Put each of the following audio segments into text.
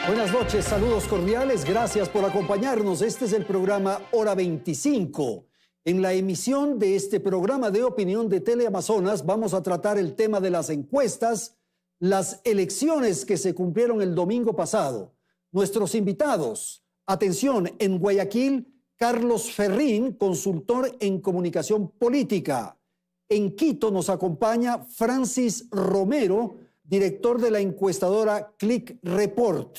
Buenas noches, saludos cordiales, gracias por acompañarnos. Este es el programa Hora 25. En la emisión de este programa de opinión de Teleamazonas vamos a tratar el tema de las encuestas, las elecciones que se cumplieron el domingo pasado. Nuestros invitados, atención, en Guayaquil, Carlos Ferrín, consultor en comunicación política. En Quito nos acompaña Francis Romero, director de la encuestadora Click Report.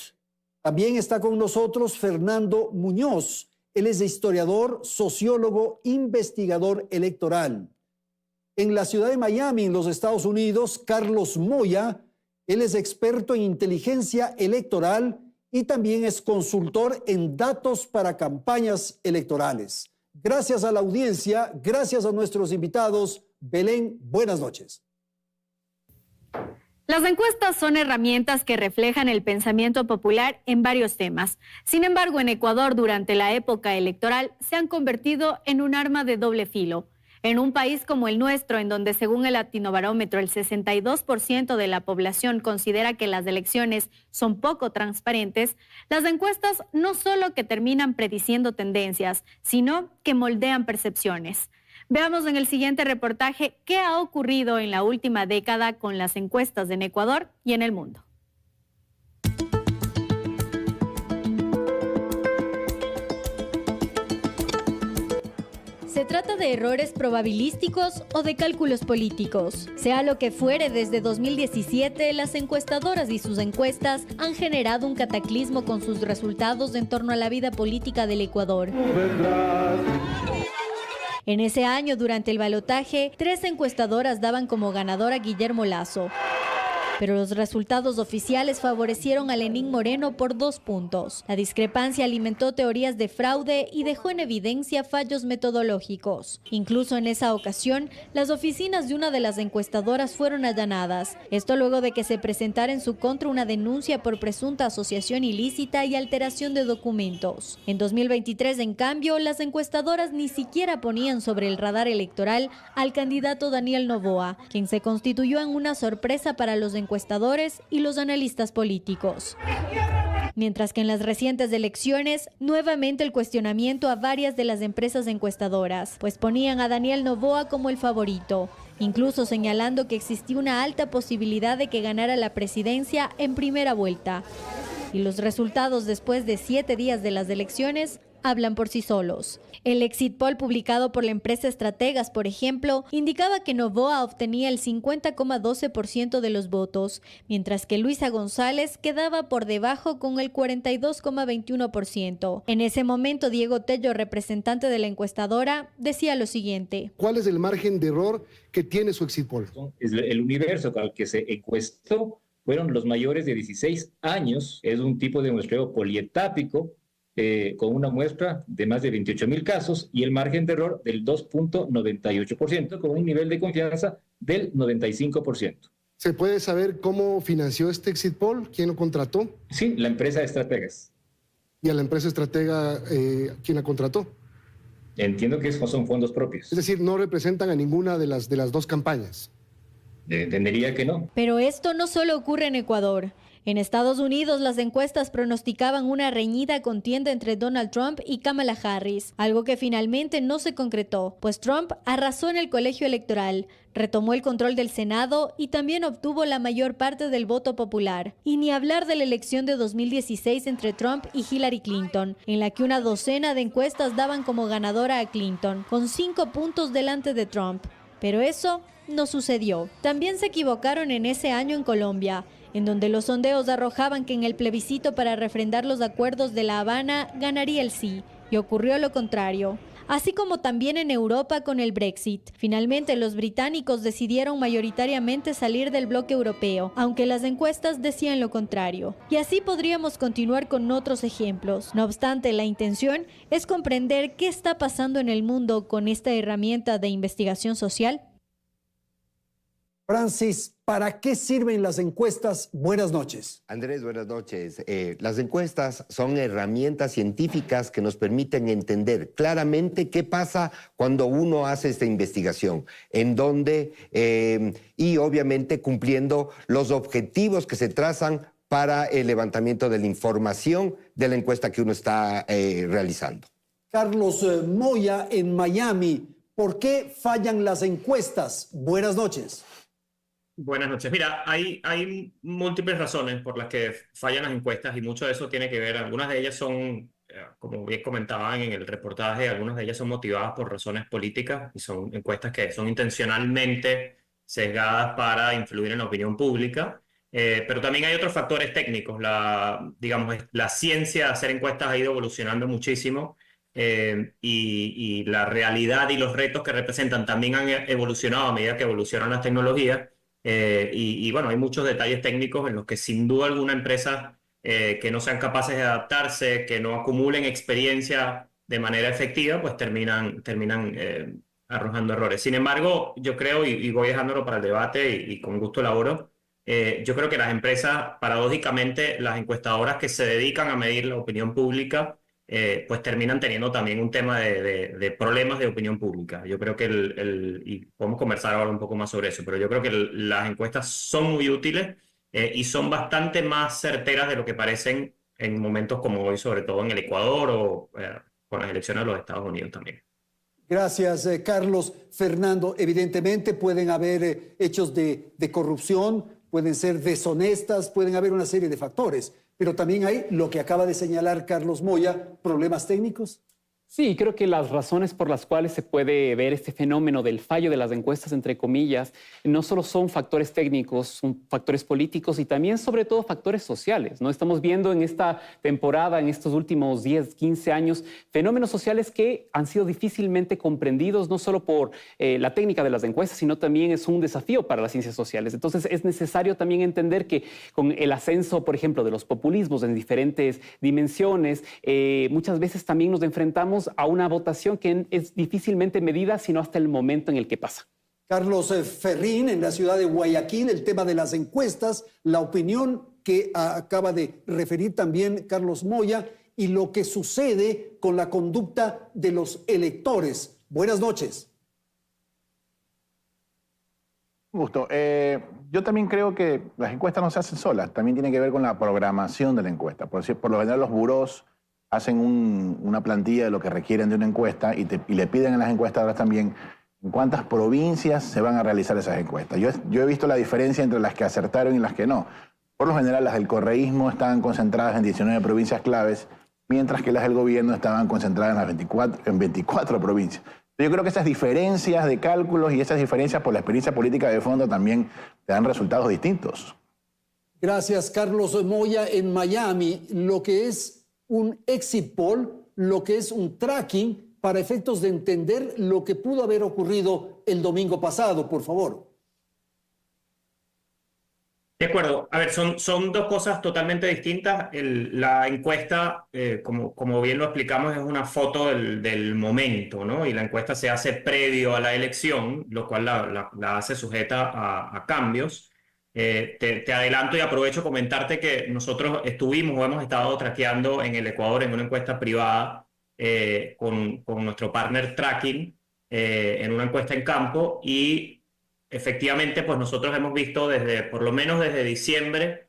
También está con nosotros Fernando Muñoz. Él es historiador, sociólogo, investigador electoral. En la ciudad de Miami, en los Estados Unidos, Carlos Moya. Él es experto en inteligencia electoral y también es consultor en datos para campañas electorales. Gracias a la audiencia, gracias a nuestros invitados. Belén, buenas noches. Las encuestas son herramientas que reflejan el pensamiento popular en varios temas. Sin embargo, en Ecuador, durante la época electoral, se han convertido en un arma de doble filo. En un país como el nuestro, en donde según el Latinobarómetro el 62% de la población considera que las elecciones son poco transparentes, las encuestas no solo que terminan prediciendo tendencias, sino que moldean percepciones. Veamos en el siguiente reportaje qué ha ocurrido en la última década con las encuestas en Ecuador y en el mundo. Se trata de errores probabilísticos o de cálculos políticos. Sea lo que fuere, desde 2017, las encuestadoras y sus encuestas han generado un cataclismo con sus resultados en torno a la vida política del Ecuador. En ese año, durante el balotaje, 3 encuestadoras daban como ganador a Guillermo Lasso. Pero los resultados oficiales favorecieron a Lenín Moreno por 2 puntos. La discrepancia alimentó teorías de fraude y dejó en evidencia fallos metodológicos. Incluso en esa ocasión, las oficinas de una de las encuestadoras fueron allanadas. Esto luego de que se presentara en su contra una denuncia por presunta asociación ilícita y alteración de documentos. En 2023, en cambio, las encuestadoras ni siquiera ponían sobre el radar electoral al candidato Daniel Noboa, quien se constituyó en una sorpresa para los encuestadores y los analistas políticos. Mientras que en las recientes elecciones, nuevamente el cuestionamiento a varias de las empresas encuestadoras, pues ponían a Daniel Noboa como el favorito, incluso señalando que existía una alta posibilidad de que ganara la presidencia en primera vuelta. Y los resultados después de 7 días de las elecciones hablan por sí solos. El exit poll publicado por la empresa Estrategas, por ejemplo, indicaba que Noboa obtenía el 50,12% de los votos, mientras que Luisa González quedaba por debajo con el 42,21%. En ese momento, Diego Tello, representante de la encuestadora, decía lo siguiente. ¿Cuál es el margen de error que tiene su exit poll? El universo al que se encuestó fueron los mayores de 16 años. Es un tipo de muestreo polietápico, con una muestra de más de 28,000 casos y el margen de error del 2,98%, con un nivel de confianza del 95%. ¿Se puede saber cómo financió este exit poll? ¿Quién lo contrató? Sí, la empresa Estrategas. ¿Y a la empresa estratega quién la contrató? Entiendo que son fondos propios. Es decir, no representan a ninguna de las 2 campañas. Entendería que no. Pero esto no solo ocurre en Ecuador. En Estados Unidos, las encuestas pronosticaban una reñida contienda entre Donald Trump y Kamala Harris, algo que finalmente no se concretó, pues Trump arrasó en el colegio electoral, retomó el control del Senado y también obtuvo la mayor parte del voto popular. Y ni hablar de la elección de 2016 entre Trump y Hillary Clinton, en la que una docena de encuestas daban como ganadora a Clinton, con 5 puntos delante de Trump. Pero eso no sucedió. También se equivocaron en ese año en Colombia, en donde los sondeos arrojaban que en el plebiscito para refrendar los acuerdos de La Habana ganaría el sí, y ocurrió lo contrario. Así como también en Europa con el Brexit. Finalmente, los británicos decidieron mayoritariamente salir del bloque europeo, aunque las encuestas decían lo contrario. Y así podríamos continuar con otros ejemplos. No obstante, la intención es comprender qué está pasando en el mundo con esta herramienta de investigación social. Francis, ¿para qué sirven las encuestas? Buenas noches. Andrés, buenas noches. Las encuestas son herramientas científicas que nos permiten entender claramente qué pasa cuando uno hace esta investigación, en dónde y obviamente cumpliendo los objetivos que se trazan para el levantamiento de la información de la encuesta que uno está realizando. Carlos Moya en Miami, ¿por qué fallan las encuestas? Buenas noches. Buenas noches. Mira, hay múltiples razones por las que fallan las encuestas y mucho de eso tiene que ver, algunas de ellas son, como bien comentaban en el reportaje, algunas de ellas son motivadas por razones políticas y son encuestas que son intencionalmente sesgadas para influir en la opinión pública. Pero también hay otros factores técnicos. Digamos, la ciencia de hacer encuestas ha ido evolucionando muchísimo. Y la realidad y los retos que representan también han evolucionado a medida que evolucionan las tecnologías. Bueno, hay muchos detalles técnicos en los que sin duda alguna empresas que no sean capaces de adaptarse, que no acumulen experiencia de manera efectiva, pues terminan arrojando errores. Sin embargo, yo creo, y voy dejándolo para el debate y con gusto elaboro, yo creo que las empresas, paradójicamente, las encuestadoras que se dedican a medir la opinión pública, pues terminan teniendo también un tema de problemas de opinión pública. Yo creo que y podemos conversar ahora un poco más sobre eso, pero yo creo que las encuestas son muy útiles y son bastante más certeras de lo que parecen en momentos como hoy, sobre todo en el Ecuador o con las elecciones de los Estados Unidos también. Gracias, Carlos. Fernando, evidentemente pueden haber hechos de corrupción, pueden ser deshonestas, pueden haber una serie de factores. Pero también hay lo que acaba de señalar Carlos Moya, problemas técnicos. Sí, creo que las razones por las cuales se puede ver este fenómeno del fallo de las encuestas, entre comillas, no solo son factores técnicos, son factores políticos y también, sobre todo, factores sociales, ¿no? Estamos viendo en esta temporada, en estos últimos 10, 15 años, fenómenos sociales que han sido difícilmente comprendidos, no solo por la técnica de las encuestas, sino también es un desafío para las ciencias sociales. Entonces, es necesario también entender que con el ascenso, por ejemplo, de los populismos en diferentes dimensiones, muchas veces también nos enfrentamos a una votación que es difícilmente medida, sino hasta el momento en el que pasa. Carlos Ferrín, en la ciudad de Guayaquil, el tema de las encuestas, la opinión que acaba de referir también Carlos Moya y lo que sucede con la conducta de los electores. Buenas noches. Un gusto. Yo también creo que las encuestas no se hacen solas, también tiene que ver con la programación de la encuesta. Por lo general los burós hacen una plantilla de lo que requieren de una encuesta y le piden a las encuestadoras también en cuántas provincias se van a realizar esas encuestas. Yo he visto la diferencia entre las que acertaron y las que no. Por lo general, las del correísmo estaban concentradas en 19 provincias claves, mientras que las del gobierno estaban concentradas en 24 provincias. Yo creo que esas diferencias de cálculos y esas diferencias por la experiencia política de fondo también te dan resultados distintos. Gracias, Carlos Moya en Miami. Lo que es un exit poll, lo que es un tracking para efectos de entender lo que pudo haber ocurrido el domingo pasado, por favor. De acuerdo. A ver, son dos cosas totalmente distintas. La encuesta, como bien lo explicamos, es una foto del momento, ¿no? Y la encuesta se hace previo a la elección, lo cual la hace sujeta a cambios. Te adelanto y aprovecho comentarte que nosotros estuvimos o hemos estado traqueando en el Ecuador en una encuesta privada con nuestro partner Tracking en una encuesta en campo y efectivamente pues nosotros hemos visto por lo menos desde diciembre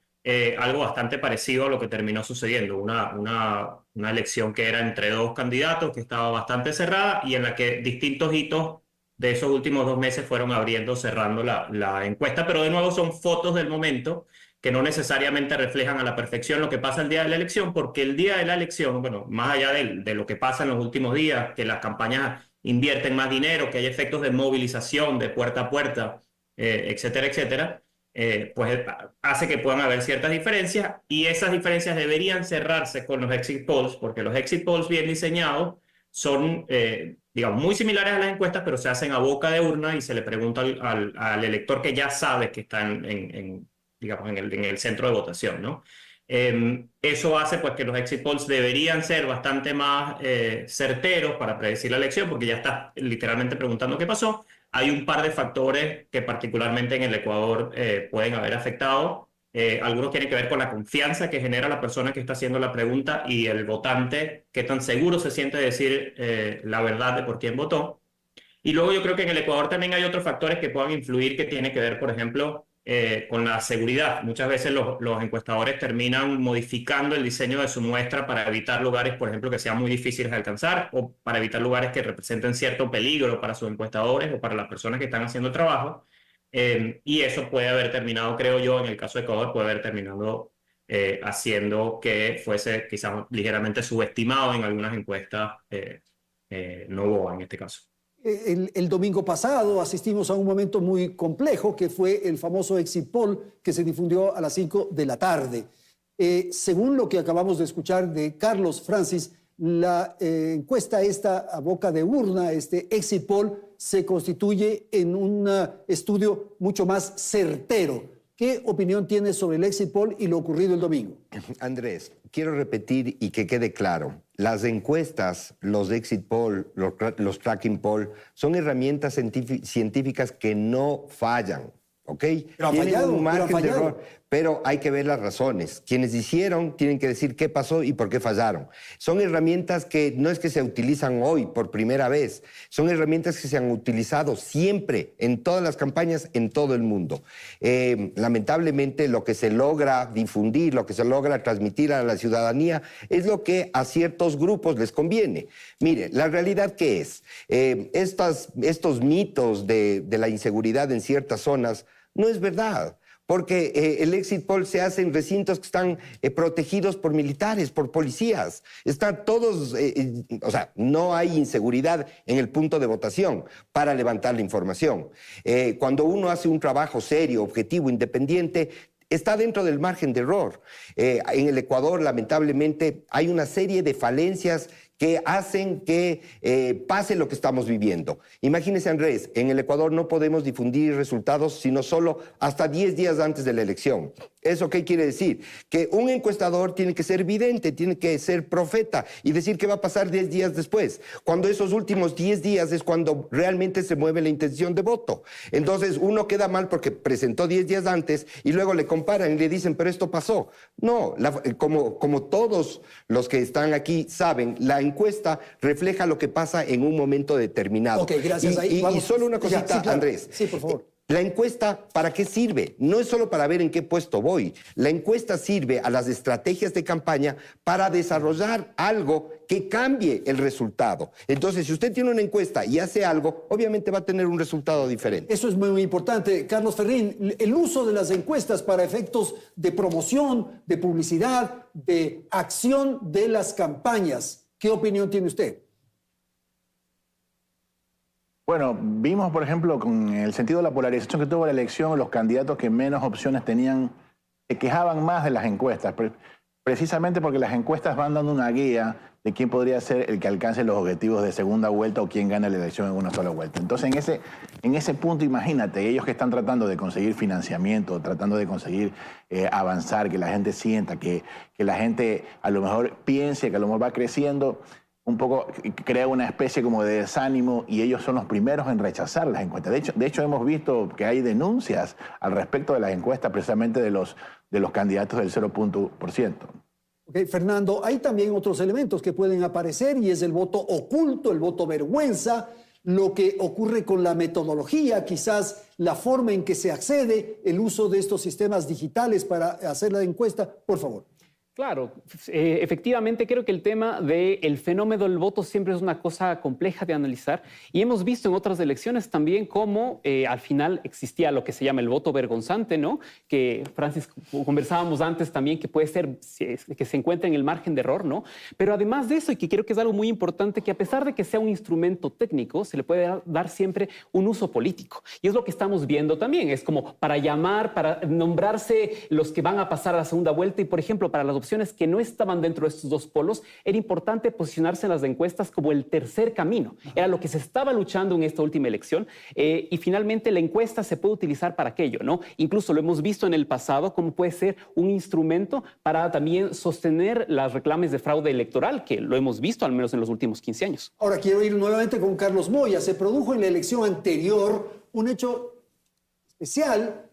algo bastante parecido a lo que terminó sucediendo, una elección que era entre dos candidatos que estaba bastante cerrada y en la que distintos hitos de esos últimos 2 meses fueron abriendo, cerrando la encuesta, pero de nuevo son fotos del momento que no necesariamente reflejan a la perfección lo que pasa el día de la elección, porque el día de la elección, bueno, más allá de lo que pasa en los últimos días, que las campañas invierten más dinero, que hay efectos de movilización, de puerta a puerta, etcétera, etcétera, pues hace que puedan haber ciertas diferencias y esas diferencias deberían cerrarse con los exit polls, porque los exit polls bien diseñados son, digamos, muy similares a las encuestas, pero se hacen a boca de urna y se le pregunta al elector que ya sabe que está digamos, en el centro de votación, ¿no? Eso hace pues que los exit polls deberían ser bastante más certeros para predecir la elección, porque ya está literalmente preguntando qué pasó. Hay un par de factores que particularmente en el Ecuador pueden haber afectado. Algunos tienen que ver con la confianza que genera la persona que está haciendo la pregunta y el votante, qué tan seguro se siente de decir la verdad de por quién votó. Y luego yo creo que en el Ecuador también hay otros factores que puedan influir, que tiene que ver, por ejemplo, con la seguridad. Muchas veces los encuestadores terminan modificando el diseño de su muestra para evitar lugares, por ejemplo, que sean muy difíciles de alcanzar o para evitar lugares que representen cierto peligro para sus encuestadores o para las personas que están haciendo el trabajo. Y eso puede haber terminado, creo yo, en el caso de Ecuador, puede haber terminado haciendo que fuese quizás ligeramente subestimado en algunas encuestas, Noboa en este caso. El domingo pasado asistimos a un momento muy complejo que fue el famoso exit poll que se difundió a las 5 de la tarde. Según lo que acabamos de escuchar de Carlos Francis, la encuesta esta a boca de urna, este exit poll, se constituye en un estudio mucho más certero. ¿Qué opinión tienes sobre el exit poll y lo ocurrido el domingo? Andrés, quiero repetir y que quede claro. Las encuestas, los exit poll, los tracking poll, son herramientas científicas que no fallan, ¿ok? Pero tienen un margen de error, pero hay que ver las razones. Quienes hicieron tienen que decir qué pasó y por qué fallaron. Son herramientas que no es que se utilizan hoy por primera vez, son herramientas que se han utilizado siempre en todas las campañas en todo el mundo. Lamentablemente lo que se logra difundir, lo que se logra transmitir a la ciudadanía es lo que a ciertos grupos les conviene. Mire, la realidad ¿qué es? Estos mitos de la inseguridad en ciertas zonas no es verdad. Porque el exit poll se hace en recintos que están protegidos por militares, por policías. Están todos, o sea, no hay inseguridad en el punto de votación para levantar la información. Cuando uno hace un trabajo serio, objetivo, independiente, está dentro del margen de error. En el Ecuador, lamentablemente, hay una serie de falencias que hacen que pase lo que estamos viviendo. Imagínese, Andrés, en el Ecuador no podemos difundir resultados sino solo hasta 10 días antes de la elección. ¿Eso qué quiere decir? Que un encuestador tiene que ser vidente, tiene que ser profeta y decir qué va a pasar 10 días después, cuando esos últimos 10 días es cuando realmente se mueve la intención de voto. Entonces uno queda mal porque presentó 10 días antes y luego le comparan y le dicen, pero esto pasó. No, como todos los que están aquí saben, la encuesta refleja lo que pasa en un momento determinado. Ok, gracias. Y solo una cosita, sí, claro. Andrés. Sí, por favor. La encuesta, ¿para qué sirve? No es solo para ver en qué puesto voy. La encuesta sirve a las estrategias de campaña para desarrollar algo que cambie el resultado. Entonces, si usted tiene una encuesta y hace algo, obviamente va a tener un resultado diferente. Eso es muy importante. Carlos Ferrín, el uso de las encuestas para efectos de promoción, de publicidad, de acción de las campañas. ¿Qué opinión tiene usted? Bueno, vimos, por ejemplo, con el sentido de la polarización que tuvo la elección, los candidatos que menos opciones tenían se quejaban más de las encuestas, precisamente porque las encuestas van dando una guía de quién podría ser el que alcance los objetivos de segunda vuelta o quién gana la elección en una sola vuelta. Entonces, en ese punto, imagínate, ellos que están tratando de conseguir financiamiento, tratando de conseguir avanzar, que la gente sienta, que la gente a lo mejor piense, que a lo mejor va creciendo, un poco crea una especie como de desánimo y ellos son los primeros en rechazar las encuestas. De hecho hemos visto que hay denuncias al respecto de las encuestas precisamente de los candidatos del 0%. Okay, Fernando, hay también otros elementos que pueden aparecer y es el voto oculto, el voto vergüenza, lo que ocurre con la metodología, quizás la forma en que se accede, el uso de estos sistemas digitales para hacer la encuesta. Por favor. Claro, efectivamente creo que el tema del fenómeno del voto siempre es una cosa compleja de analizar y hemos visto en otras elecciones también cómo al final existía lo que se llama el voto vergonzante, ¿no? Que, Francis, conversábamos antes también que puede ser que se encuentre en el margen de error, ¿no? Pero además de eso, y que creo que es algo muy importante, que a pesar de que sea un instrumento técnico, se le puede dar siempre un uso político. Y es lo que estamos viendo también, es como para llamar, para nombrarse los que van a pasar a la segunda vuelta y, por ejemplo, para las opciones que no estaban dentro de estos dos polos, era importante posicionarse en las encuestas como el tercer camino. Era lo que se estaba luchando en esta última elección y finalmente la encuesta se puede utilizar para aquello, ¿no? Incluso lo hemos visto en el pasado como puede ser un instrumento para también sostener las reclames de fraude electoral, que lo hemos visto al menos en los últimos 15 años. Ahora quiero ir nuevamente con Carlos Moya. Se produjo en la elección anterior un hecho especial,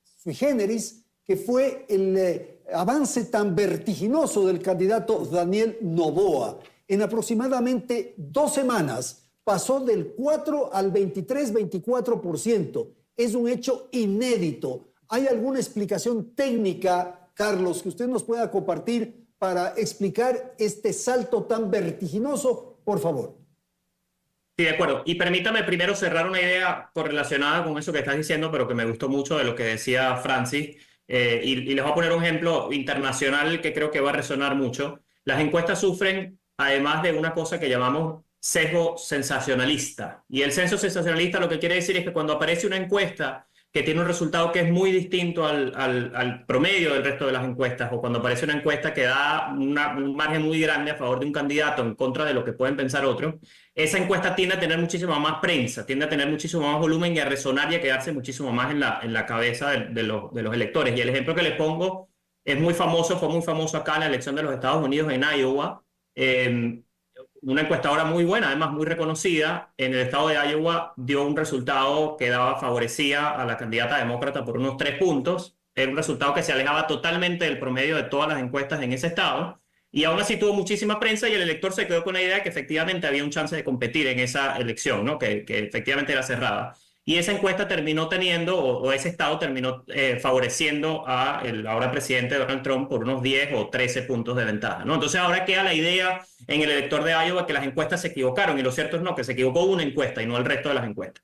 sui generis, que fue el avance tan vertiginoso del candidato Daniel Noboa. En aproximadamente 2 semanas pasó del 4 al 23-24%. Es un hecho inédito. ¿Hay alguna explicación técnica, Carlos, que usted nos pueda compartir para explicar este salto tan vertiginoso? Por favor. Sí, de acuerdo. Y permítame primero cerrar una idea correlacionada con eso que estás diciendo, pero que me gustó mucho de lo que decía Francis. Y les voy a poner un ejemplo internacional que creo que va a resonar mucho. Las encuestas sufren, además de una cosa que llamamos sesgo sensacionalista. Y el sesgo sensacionalista lo que quiere decir es que cuando aparece una encuesta que tiene un resultado que es muy distinto al promedio del resto de las encuestas, o cuando aparece una encuesta que da un margen muy grande a favor de un candidato en contra de lo que pueden pensar otros, esa encuesta tiende a tener muchísima más prensa, tiende a tener muchísimo más volumen y a resonar y a quedarse muchísimo más en la cabeza de los electores. Y el ejemplo que les pongo es muy famoso, fue muy famoso acá en la elección de los Estados Unidos en Iowa. Una encuestadora muy buena, además muy reconocida, en el estado de Iowa dio un resultado que favorecía a la candidata demócrata por unos 3 puntos. Era un resultado que se alejaba totalmente del promedio de todas las encuestas en ese estado. Y aún así tuvo muchísima prensa y el elector se quedó con la idea de que efectivamente había un chance de competir en esa elección, ¿no? que efectivamente era cerrada. Y esa encuesta terminó teniendo, o ese estado terminó favoreciendo al ahora presidente Donald Trump por unos 10 o 13 puntos de ventaja, ¿no? Entonces ahora queda la idea en el elector de Iowa que las encuestas se equivocaron, y lo cierto es no, que se equivocó una encuesta y no el resto de las encuestas.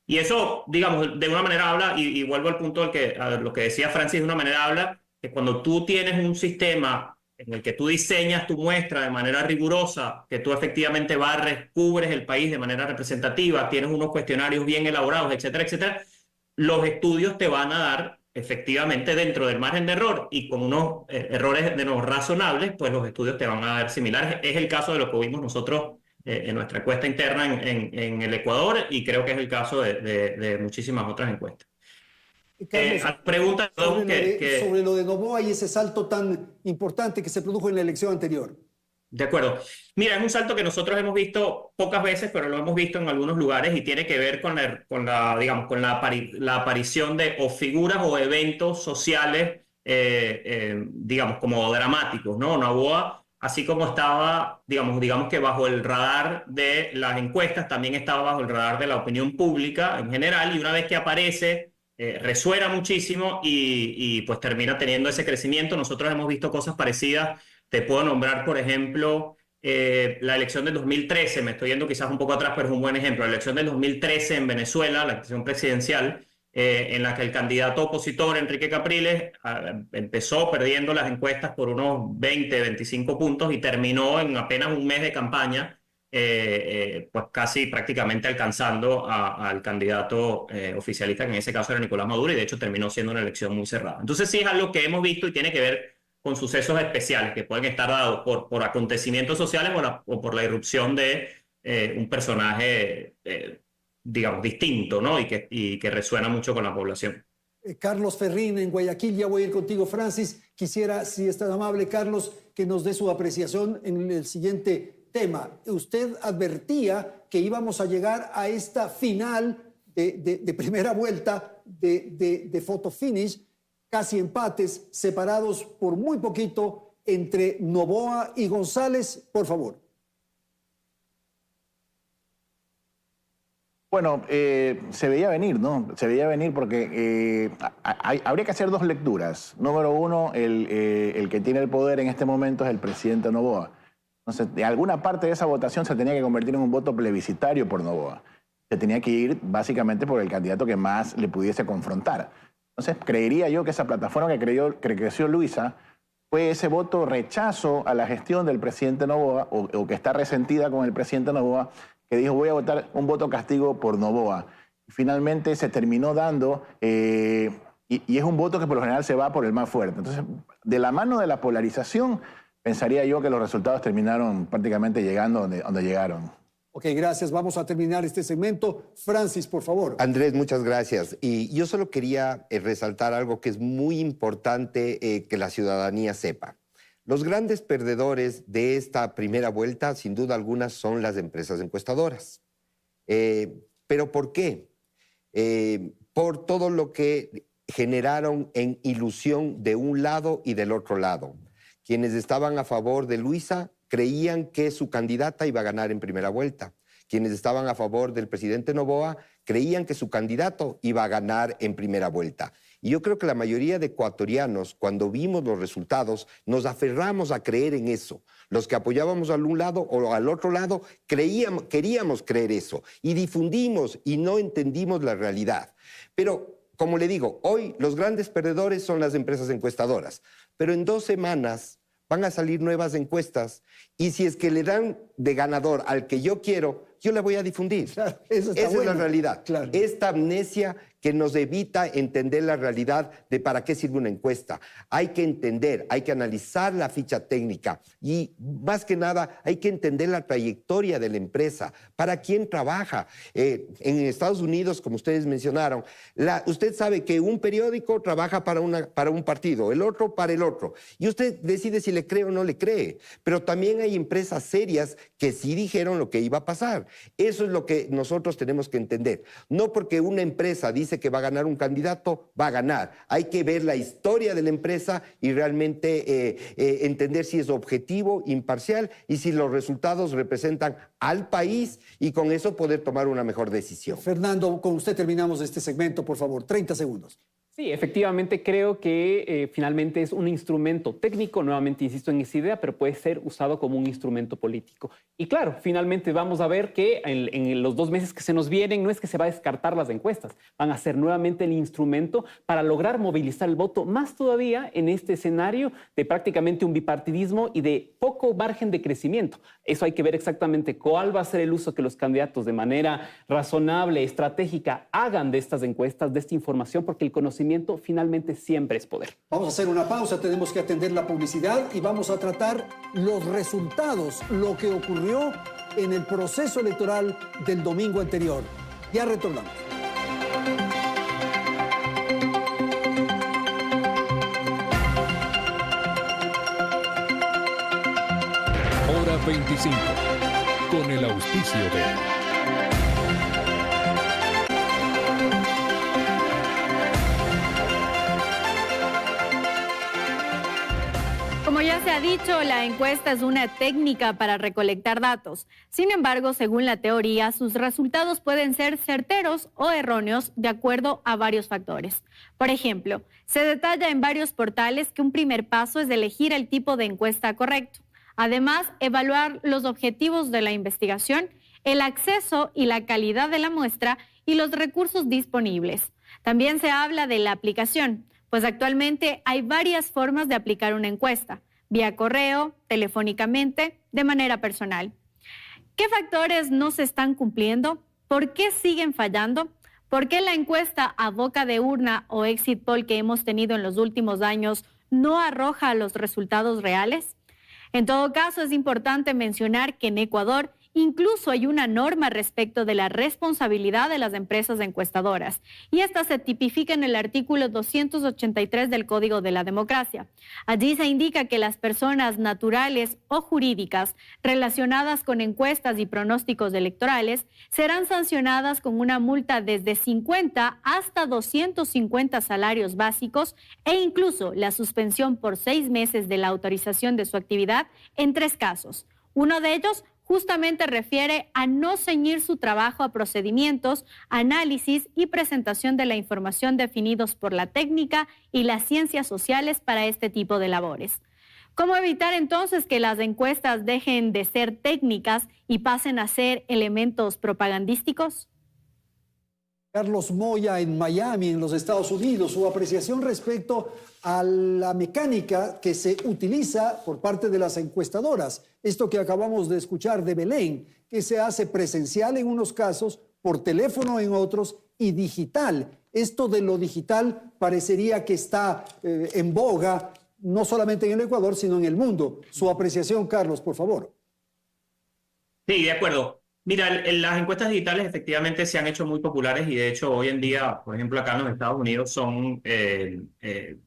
Y eso, digamos, de una manera habla, y vuelvo al punto a lo que decía Francis, de una manera habla que cuando tú tienes un sistema en el que tú diseñas tu muestra de manera rigurosa, que tú efectivamente barres, cubres el país de manera representativa, tienes unos cuestionarios bien elaborados, etcétera, etcétera, los estudios te van a dar efectivamente dentro del margen de error y con unos errores de nuevo razonables, pues los estudios te van a dar similares. Es el caso de lo que vimos nosotros en nuestra encuesta interna en el Ecuador, y creo que es el caso de muchísimas otras encuestas. Carlos, pregunta sobre lo de Noboa y ese salto tan importante que se produjo en la elección anterior. De acuerdo. Mira, es un salto que nosotros hemos visto pocas veces, pero lo hemos visto en algunos lugares, y tiene que ver con la aparición de o figuras o eventos sociales, digamos, como dramáticos, ¿no? Noboa, así como estaba, digamos que bajo el radar de las encuestas, también estaba bajo el radar de la opinión pública en general, y una vez que aparece resuena muchísimo y pues termina teniendo ese crecimiento. Nosotros hemos visto cosas parecidas. Te puedo nombrar, por ejemplo, la elección del 2013, me estoy yendo quizás un poco atrás, pero es un buen ejemplo. La elección del 2013 en Venezuela, la elección presidencial, en la que el candidato opositor, Enrique Capriles, empezó perdiendo las encuestas por unos 20, 25 puntos y terminó en apenas un mes de campaña, pues casi prácticamente alcanzando al candidato oficialista, que en ese caso era Nicolás Maduro, y de hecho terminó siendo una elección muy cerrada. Entonces sí es algo que hemos visto y tiene que ver con sucesos especiales que pueden estar dados por acontecimientos sociales o por la irrupción de un personaje, digamos, distinto, ¿no? y que resuena mucho con la población. Carlos Ferrín en Guayaquil, ya voy a ir contigo, Francis. Quisiera, si estás amable, Carlos, que nos dé su apreciación en el siguiente tema. Usted advertía que íbamos a llegar a esta final de primera vuelta de photo finish, casi empates, separados por muy poquito entre Noboa y González. Por favor. Bueno, se veía venir, ¿no? Se veía venir porque habría que hacer 2 lecturas. Número 1, el que tiene el poder en este momento es el presidente Noboa. Entonces, de alguna parte de esa votación se tenía que convertir en un voto plebiscitario por Noboa. Se tenía que ir básicamente por el candidato que más le pudiese confrontar. Entonces, creería yo que esa plataforma que creció Luisa fue ese voto rechazo a la gestión del presidente Noboa, o que está resentida con el presidente Noboa, que dijo voy a votar un voto castigo por Noboa. Finalmente se terminó dando, y es un voto que por lo general se va por el más fuerte. Entonces, de la mano de la polarización, pensaría yo que los resultados terminaron prácticamente llegando donde llegaron. Ok, gracias. Vamos a terminar este segmento. Francis, por favor. Andrés, muchas gracias. Y yo solo quería resaltar algo que es muy importante que la ciudadanía sepa. Los grandes perdedores de esta primera vuelta, sin duda alguna, son las empresas encuestadoras. ¿Pero por qué? Por todo lo que generaron en ilusión de un lado y del otro lado. Quienes estaban a favor de Luisa creían que su candidata iba a ganar en primera vuelta. Quienes estaban a favor del presidente Noboa creían que su candidato iba a ganar en primera vuelta. Y yo creo que la mayoría de ecuatorianos, cuando vimos los resultados, nos aferramos a creer en eso. Los que apoyábamos al un lado o al otro lado, queríamos creer eso. Y difundimos y no entendimos la realidad. Pero, como le digo, hoy los grandes perdedores son las empresas encuestadoras. Pero en 2 semanas van a salir nuevas encuestas y si es que le dan de ganador al que yo quiero, yo la voy a difundir. Claro, esa es la realidad. Claro. Esta amnesia que nos evita entender la realidad de para qué sirve una encuesta. Hay que entender, hay que analizar la ficha técnica y más que nada hay que entender la trayectoria de la empresa, para quién trabaja. En Estados Unidos, como ustedes mencionaron, usted sabe que un periódico trabaja para un partido, el otro para el otro, y usted decide si le cree o no le cree. Pero también hay empresas serias que sí dijeron lo que iba a pasar. Eso es lo que nosotros tenemos que entender. No porque una empresa dice que va a ganar un candidato, va a ganar. Hay que ver la historia de la empresa y realmente entender si es objetivo, imparcial y si los resultados representan al país y con eso poder tomar una mejor decisión. Fernando, con usted terminamos este segmento, por favor, 30 segundos. Sí, efectivamente creo que finalmente es un instrumento técnico, nuevamente insisto en esa idea, pero puede ser usado como un instrumento político. Y claro, finalmente vamos a ver que en los 2 meses que se nos vienen no es que se va a descartar las encuestas, van a ser nuevamente el instrumento para lograr movilizar el voto, más todavía en este escenario de prácticamente un bipartidismo y de poco margen de crecimiento. Eso hay que ver exactamente cuál va a ser el uso que los candidatos de manera razonable, estratégica, hagan de estas encuestas, de esta información, porque el conocimiento finalmente siempre es poder. Vamos a hacer una pausa, tenemos que atender la publicidad y vamos a tratar los resultados, lo que ocurrió en el proceso electoral del domingo anterior. Ya retornamos. Hora 25, con el auspicio de... Como ya se ha dicho, la encuesta es una técnica para recolectar datos. Sin embargo, según la teoría, sus resultados pueden ser certeros o erróneos de acuerdo a varios factores. Por ejemplo, se detalla en varios portales que un primer paso es elegir el tipo de encuesta correcto. Además, evaluar los objetivos de la investigación, el acceso y la calidad de la muestra y los recursos disponibles. También se habla de la aplicación, pues actualmente hay varias formas de aplicar una encuesta, vía correo, telefónicamente, de manera personal. ¿Qué factores no se están cumpliendo? ¿Por qué siguen fallando? ¿Por qué la encuesta a boca de urna o exit poll que hemos tenido en los últimos años no arroja los resultados reales? En todo caso, es importante mencionar que en Ecuador incluso hay una norma respecto de la responsabilidad de las empresas encuestadoras y esta se tipifica en el artículo 283 del Código de la Democracia. Allí se indica que las personas naturales o jurídicas relacionadas con encuestas y pronósticos electorales serán sancionadas con una multa desde 50 hasta 250 salarios básicos e incluso la suspensión por 6 meses de la autorización de su actividad en 3 casos. Uno de ellos justamente refiere a no ceñir su trabajo a procedimientos, análisis y presentación de la información definidos por la técnica y las ciencias sociales para este tipo de labores. ¿Cómo evitar entonces que las encuestas dejen de ser técnicas y pasen a ser elementos propagandísticos? Carlos Moya en Miami, en los Estados Unidos, su apreciación respecto a la mecánica que se utiliza por parte de las encuestadoras. Esto que acabamos de escuchar de Belén, que se hace presencial en unos casos, por teléfono en otros y digital. Esto de lo digital parecería que está en boga, no solamente en el Ecuador, sino en el mundo. Su apreciación, Carlos, por favor. Sí, de acuerdo. Mira, las encuestas digitales efectivamente se han hecho muy populares y de hecho hoy en día, por ejemplo, acá en los Estados Unidos son,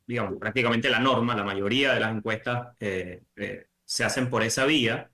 digamos, prácticamente la norma. La mayoría de las encuestas se hacen por esa vía.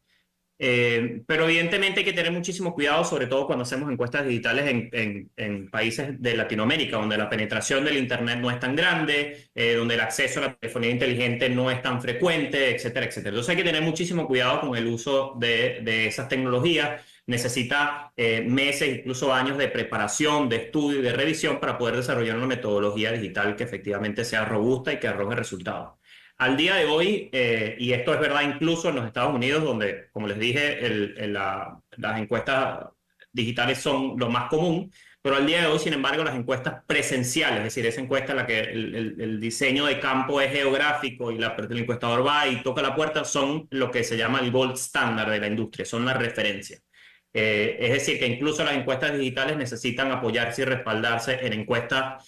Pero evidentemente hay que tener muchísimo cuidado, sobre todo cuando hacemos encuestas digitales en países de Latinoamérica, donde la penetración del Internet no es tan grande, donde el acceso a la telefonía inteligente no es tan frecuente, etcétera, etcétera. Entonces hay que tener muchísimo cuidado con el uso de esas tecnologías. Necesita meses, incluso años de preparación, de estudio y de revisión para poder desarrollar una metodología digital que efectivamente sea robusta y que arroje resultados. Al día de hoy, y esto es verdad incluso en los Estados Unidos, donde, como les dije, las encuestas digitales son lo más común, pero al día de hoy, sin embargo, las encuestas presenciales, es decir, esa encuesta en la que el diseño de campo es geográfico y el encuestador va y toca la puerta, son lo que se llama el gold standard de la industria, son la referencia. Es decir, que incluso las encuestas digitales necesitan apoyarse y respaldarse en encuestas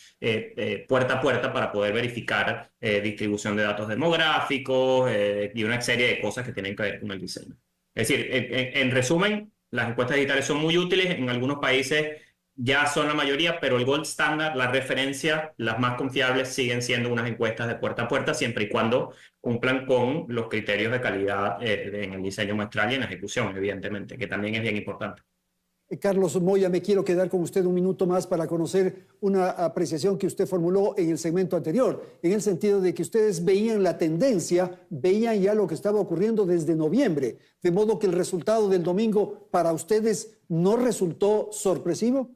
puerta a puerta para poder verificar distribución de datos demográficos y una serie de cosas que tienen que ver con el diseño. Es decir, en resumen, las encuestas digitales son muy útiles, en algunos países ya son la mayoría, pero el gold standard, la referencia, las más confiables siguen siendo unas encuestas de puerta a puerta, siempre y cuando cumplan con los criterios de calidad en el diseño muestral y en la ejecución, evidentemente, que también es bien importante. Carlos Moya, me quiero quedar con usted un minuto más para conocer una apreciación que usted formuló en el segmento anterior, en el sentido de que ustedes veían la tendencia, veían ya lo que estaba ocurriendo desde noviembre, de modo que el resultado del domingo para ustedes no resultó sorpresivo.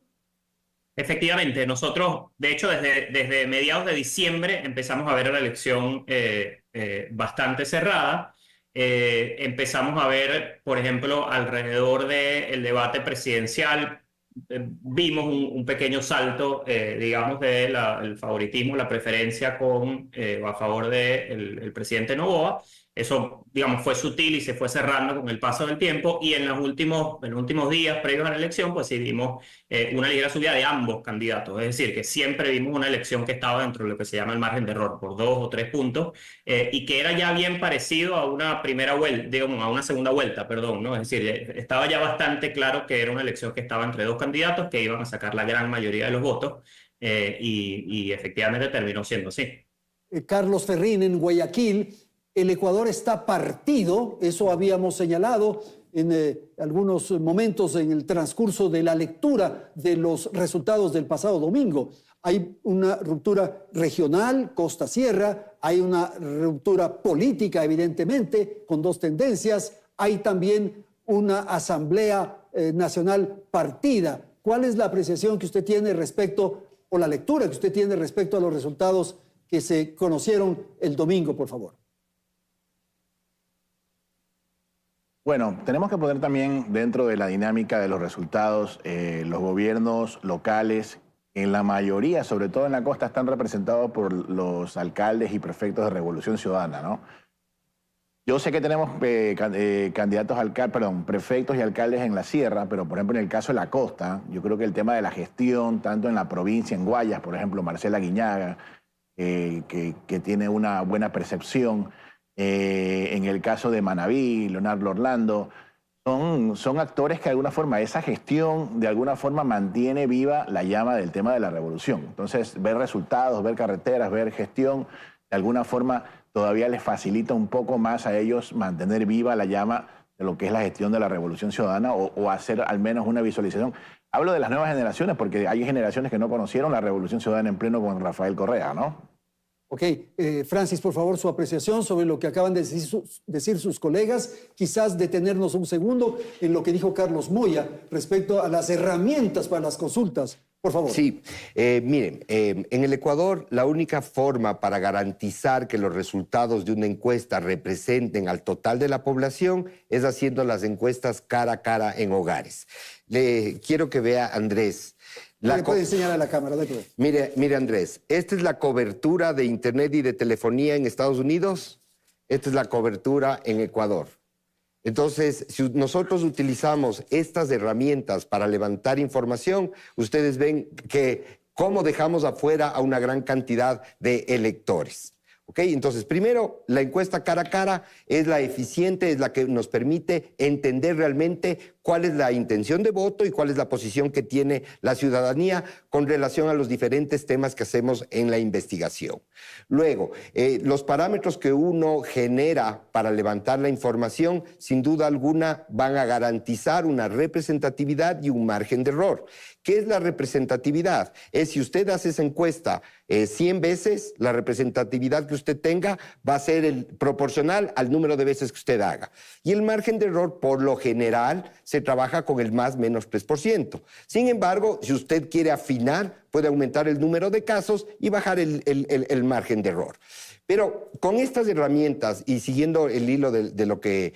Efectivamente, nosotros, de hecho, desde mediados de diciembre empezamos a ver la elección bastante cerrada. Empezamos a ver, por ejemplo, alrededor del debate presidencial, vimos un pequeño salto, digamos, del favoritismo, la preferencia a favor del presidente Noboa. Eso, digamos, fue sutil y se fue cerrando con el paso del tiempo, y en los últimos días previos a la elección, pues sí vimos una ligera subida de ambos candidatos. Es decir, que siempre vimos una elección que estaba dentro de lo que se llama el margen de error, por 2 o 3 puntos, y que era ya bien parecido a una primera vuelta, digamos, a una segunda vuelta, perdón, ¿no? Es decir, estaba ya bastante claro que era una elección que estaba entre dos candidatos que iban a sacar la gran mayoría de los votos, y efectivamente terminó siendo así. Carlos Ferrín, en Guayaquil, el Ecuador está partido, eso habíamos señalado en algunos momentos en el transcurso de la lectura de los resultados del pasado domingo. Hay una ruptura regional, costa-sierra, hay una ruptura política, evidentemente, con dos tendencias, hay también una asamblea nacional partida. ¿Cuál es la apreciación que usted tiene respecto, o la lectura que usted tiene respecto a los resultados que se conocieron el domingo, por favor? Bueno, tenemos que poner también dentro de la dinámica de los resultados, los gobiernos locales, en la mayoría, sobre todo en la costa, están representados por los alcaldes y prefectos de Revolución Ciudadana, ¿no? Yo sé que tenemos prefectos y alcaldes en la sierra, pero por ejemplo en el caso de la costa, yo creo que el tema de la gestión, tanto en la provincia, en Guayas, por ejemplo, Marcela Guiñaga, que tiene una buena percepción, en el caso de Manabí, Leonardo Orlando, son actores que de alguna forma, esa gestión de alguna forma mantiene viva la llama del tema de la revolución. Entonces, ver resultados, ver carreteras, ver gestión, de alguna forma todavía les facilita un poco más a ellos mantener viva la llama de lo que es la gestión de la revolución ciudadana, o hacer al menos una visualización. Hablo de las nuevas generaciones porque hay generaciones que no conocieron la revolución ciudadana en pleno con Rafael Correa, ¿no? Ok, Francis, por favor, su apreciación sobre lo que acaban de decir sus colegas. Quizás detenernos un segundo en lo que dijo Carlos Moya respecto a las herramientas para las consultas. Por favor. Sí, miren, en el Ecuador la única forma para garantizar que los resultados de una encuesta representen al total de la población es haciendo las encuestas cara a cara en hogares. Quiero que vea, Andrés. Le puede enseñar a la cámara. Mire, Andrés, esta es la cobertura de Internet y de telefonía en Estados Unidos. Esta es la cobertura en Ecuador. Entonces, si nosotros utilizamos estas herramientas para levantar información, ustedes ven que cómo dejamos afuera a una gran cantidad de electores. ¿Ok? Entonces, primero, la encuesta cara a cara es la eficiente, es la que nos permite entender realmente cuál es la intención de voto y cuál es la posición que tiene la ciudadanía con relación a los diferentes temas que hacemos en la investigación. Luego, los parámetros que uno genera para levantar la información, sin duda alguna, van a garantizar una representatividad y un margen de error. ¿Qué es la representatividad? Es si usted hace esa encuesta 100 veces, la representatividad que usted tenga va a ser proporcional al número de veces que usted haga. Y el margen de error, por lo general, se trabaja con el más menos 3%. Sin embargo, si usted quiere afinar, puede aumentar el número de casos y bajar el margen de error. Pero con estas herramientas y siguiendo el hilo de lo que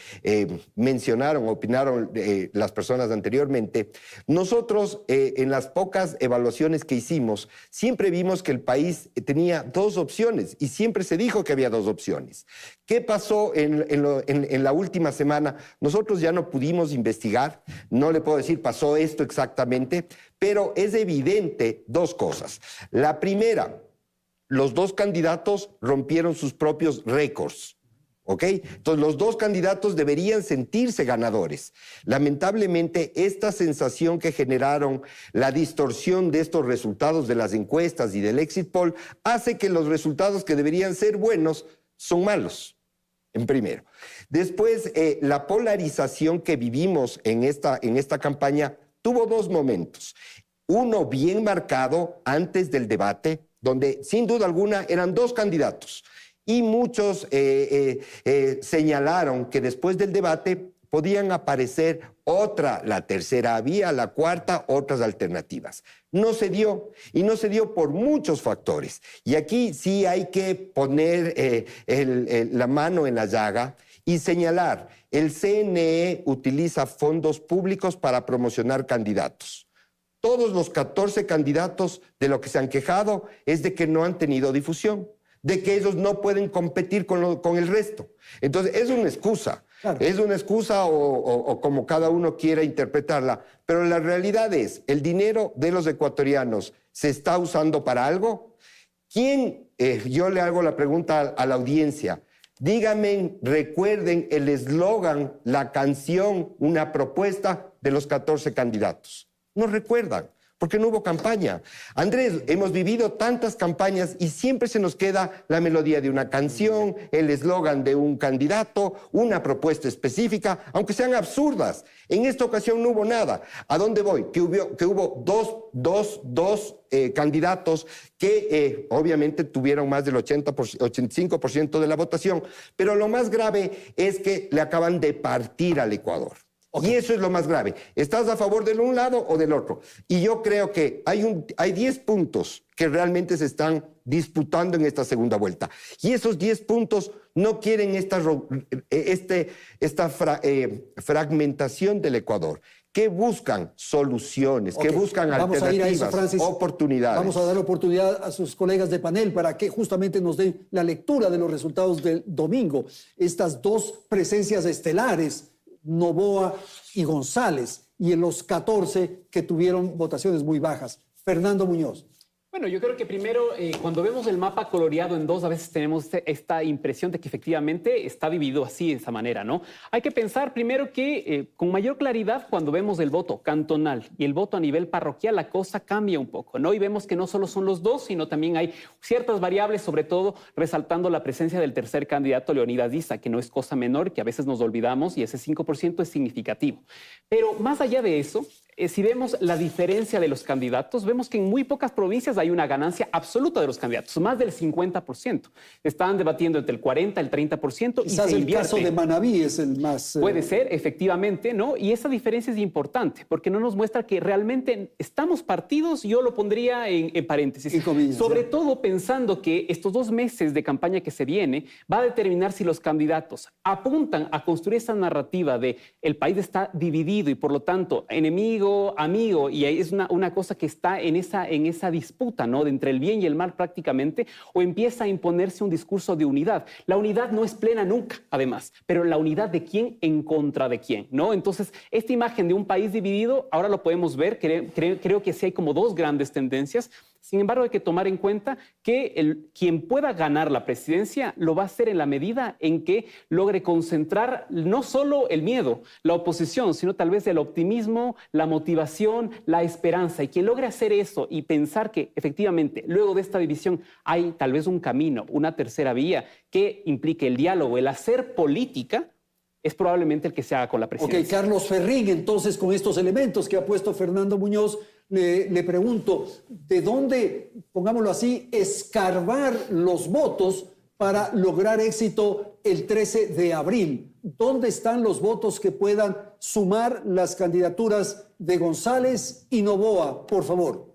mencionaron, opinaron las personas anteriormente, nosotros en las pocas evaluaciones que hicimos, siempre vimos que el país tenía dos opciones y siempre se dijo que había dos opciones. ¿Qué pasó en la última semana? Nosotros ya no pudimos investigar, no le puedo decir pasó esto exactamente, pero es evidente dos cosas. La primera, los dos candidatos rompieron sus propios récords, ¿ok? Entonces, los dos candidatos deberían sentirse ganadores. Lamentablemente, esta sensación que generaron la distorsión de estos resultados de las encuestas y del exit poll hace que los resultados que deberían ser buenos son malos, en primero. Después, la polarización que vivimos en esta campaña tuvo dos momentos. Uno bien marcado antes del debate, donde sin duda alguna eran dos candidatos y muchos señalaron que después del debate podían aparecer la tercera vía, la cuarta, otras alternativas. No se dio, y no se dio por muchos factores. Y aquí sí hay que poner la mano en la llaga y señalar, el CNE utiliza fondos públicos para promocionar candidatos. Todos los 14 candidatos de lo que se han quejado es de que no han tenido difusión, de que ellos no pueden competir con el resto. Entonces, es una excusa. Claro. Es una excusa o como cada uno quiera interpretarla, pero la realidad es, el dinero de los ecuatorianos se está usando para algo. ¿Quién? Yo le hago la pregunta a la audiencia. Díganme, recuerden el eslogan, la canción, una propuesta de los 14 candidatos. No recuerdan, porque no hubo campaña. Andrés, hemos vivido tantas campañas y siempre se nos queda la melodía de una canción, el eslogan de un candidato, una propuesta específica, aunque sean absurdas. En esta ocasión no hubo nada. ¿A dónde voy? Que hubo dos candidatos que obviamente tuvieron más del 85% de la votación, pero lo más grave es que le acaban de partir al Ecuador. Okay. Y eso es lo más grave. ¿Estás a favor de un lado o del otro? Y yo creo que hay 10 puntos que realmente se están disputando en esta segunda vuelta. Y esos 10 puntos no quieren esta fragmentación del Ecuador. ¿Qué buscan? Soluciones, que buscan alternativas, oportunidades. Vamos a dar oportunidad a sus colegas de panel para que justamente nos den la lectura de los resultados del domingo. Estas dos presencias estelares, Noboa y González, y en los 14 que tuvieron votaciones muy bajas. Fernando Muñoz. Bueno, yo creo que primero, cuando vemos el mapa coloreado en dos, a veces tenemos esta impresión de que efectivamente está dividido así, de esa manera, ¿no? Hay que pensar primero que con mayor claridad, cuando vemos el voto cantonal y el voto a nivel parroquial, la cosa cambia un poco, ¿no? Y vemos que no solo son los dos, sino también hay ciertas variables, sobre todo resaltando la presencia del tercer candidato, Leonidas Issa, que no es cosa menor, que a veces nos olvidamos, y ese 5% es significativo. Pero más allá de eso, si vemos la diferencia de los candidatos, vemos que en muy pocas provincias hay una ganancia absoluta de los candidatos, más del 50%. Están debatiendo entre el 40 y el 30%. Quizás el caso de Manabí es el más... Puede ser, efectivamente, ¿no? Y esa diferencia es importante, porque no nos muestra que realmente estamos partidos, yo lo pondría en paréntesis. Y comillas, sobre todo pensando que estos 2 meses de campaña que se viene va a determinar si los candidatos apuntan a construir esa narrativa de el país está dividido y por lo tanto enemigo, amigo, y es una cosa que está en esa disputa, ¿no? De entre el bien y el mal prácticamente, o empieza a imponerse un discurso de unidad. La unidad no es plena nunca, además, pero la unidad de quién en contra de quién, ¿no? Entonces, esta imagen de un país dividido, ahora lo podemos ver, creo que sí hay como 2 grandes tendencias. Sin embargo, hay que tomar en cuenta que quien pueda ganar la presidencia lo va a hacer en la medida en que logre concentrar no solo el miedo, la oposición, sino tal vez el optimismo, la motivación, la esperanza. Y quien logre hacer eso y pensar que efectivamente luego de esta división hay tal vez un camino, una tercera vía que implique el diálogo, el hacer política, es probablemente el que se haga con la presidencia. Ok, Carlos Ferrín, entonces con estos elementos que ha puesto Fernando Muñoz, le pregunto, ¿de dónde, pongámoslo así, escarbar los votos para lograr éxito el 13 de abril? ¿Dónde están los votos que puedan sumar las candidaturas de González y Noboa, por favor?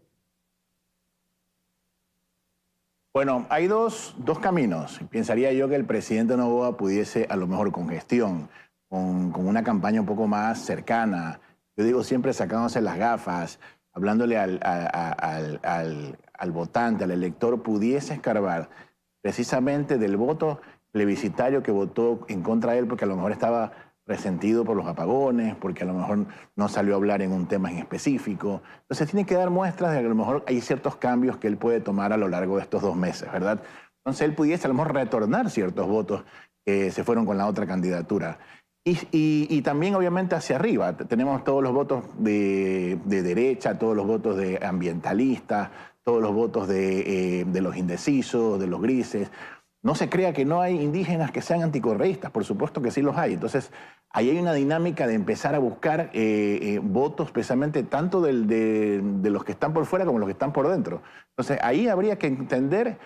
Bueno, hay dos caminos. Pensaría yo que el presidente Noboa pudiese, a lo mejor con gestión, con una campaña un poco más cercana, yo digo siempre sacándose las gafas, hablándole al votante, al elector, pudiese escarbar precisamente del voto plebiscitario que votó en contra de él porque a lo mejor estaba resentido por los apagones, porque a lo mejor no salió a hablar en un tema en específico. Entonces tiene que dar muestras de que a lo mejor hay ciertos cambios que él puede tomar a lo largo de estos 2 meses, ¿verdad? Entonces él pudiese a lo mejor retornar ciertos votos que se fueron con la otra candidatura. Y también obviamente hacia arriba. Tenemos todos los votos de derecha, todos los votos de ambientalistas, todos los votos de los indecisos, de los grises. No se crea que no hay indígenas que sean anticorreístas, por supuesto que sí los hay. Entonces, ahí hay una dinámica de empezar a buscar votos precisamente tanto de los que están por fuera como los que están por dentro. Entonces, ahí habría que entender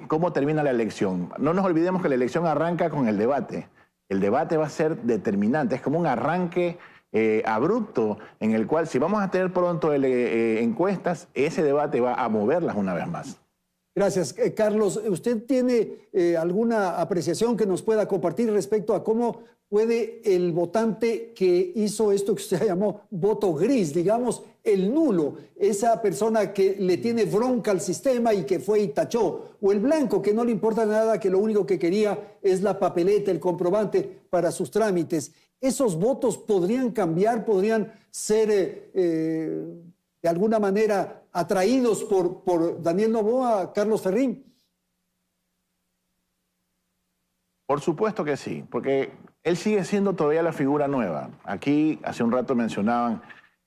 cómo termina la elección. No nos olvidemos que la elección arranca con el debate. El debate va a ser determinante, es como un arranque abrupto en el cual si vamos a tener pronto encuestas, ese debate va a moverlas una vez más. Gracias. Carlos, ¿usted tiene alguna apreciación que nos pueda compartir respecto a cómo puede el votante que hizo esto que usted llamó voto gris, digamos, el nulo, esa persona que le tiene bronca al sistema y que fue y tachó, o el blanco que no le importa nada, que lo único que quería es la papeleta, el comprobante para sus trámites? ¿Esos votos podrían cambiar, podrían ser de alguna manera atraídos por Daniel Noboa, Carlos Ferrín? Por supuesto que sí, porque él sigue siendo todavía la figura nueva. Aquí hace un rato mencionaban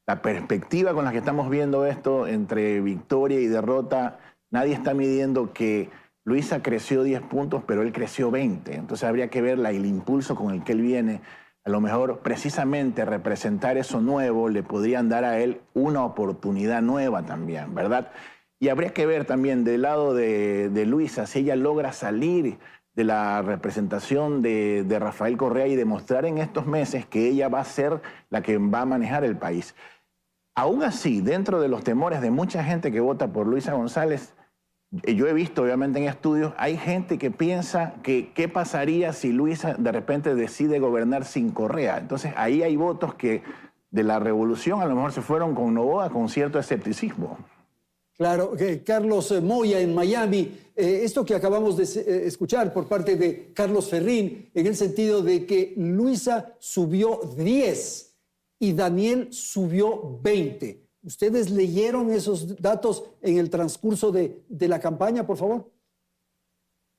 la perspectiva con la que estamos viendo esto entre victoria y derrota. Nadie está midiendo que Luisa creció 10 puntos, pero él creció 20. Entonces habría que ver el impulso con el que él viene. A lo mejor precisamente representar eso nuevo le podrían dar a él una oportunidad nueva también, ¿verdad? Y habría que ver también del lado de Luisa si ella logra salir de la representación de Rafael Correa y demostrar en estos meses que ella va a ser la que va a manejar el país. Aún así, dentro de los temores de mucha gente que vota por Luisa González, yo he visto obviamente en estudios, hay gente que piensa que qué pasaría si Luisa de repente decide gobernar sin Correa. Entonces ahí hay votos que de la revolución a lo mejor se fueron con Noboa con cierto escepticismo. Claro, Carlos Moya en Miami, esto que acabamos de escuchar por parte de Carlos Ferrín, en el sentido de que Luisa subió 10 y Daniel subió 20. ¿Ustedes leyeron esos datos en el transcurso de la campaña, por favor?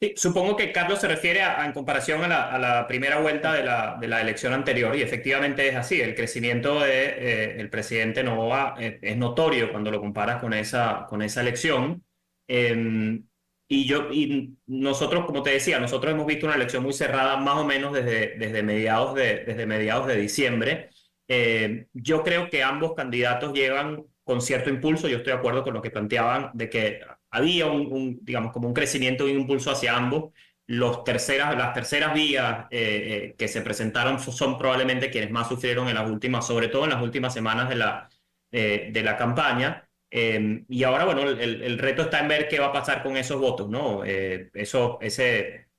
Sí, supongo que Carlos se refiere en comparación a la primera vuelta de la elección anterior, y efectivamente es así. El crecimiento del presidente Noboa es notorio cuando lo comparas con esa elección. Y nosotros, como te decía, nosotros hemos visto una elección muy cerrada más o menos desde mediados de diciembre. Yo creo que ambos candidatos llegan con cierto impulso. Yo estoy de acuerdo con lo que planteaban de que había digamos, como un crecimiento y un impulso hacia ambos. Las terceras vías que se presentaron son probablemente quienes más sufrieron sobre todo en las últimas semanas de la campaña. Y ahora, bueno, el reto está en ver qué va a pasar con esos votos, ¿no? Ese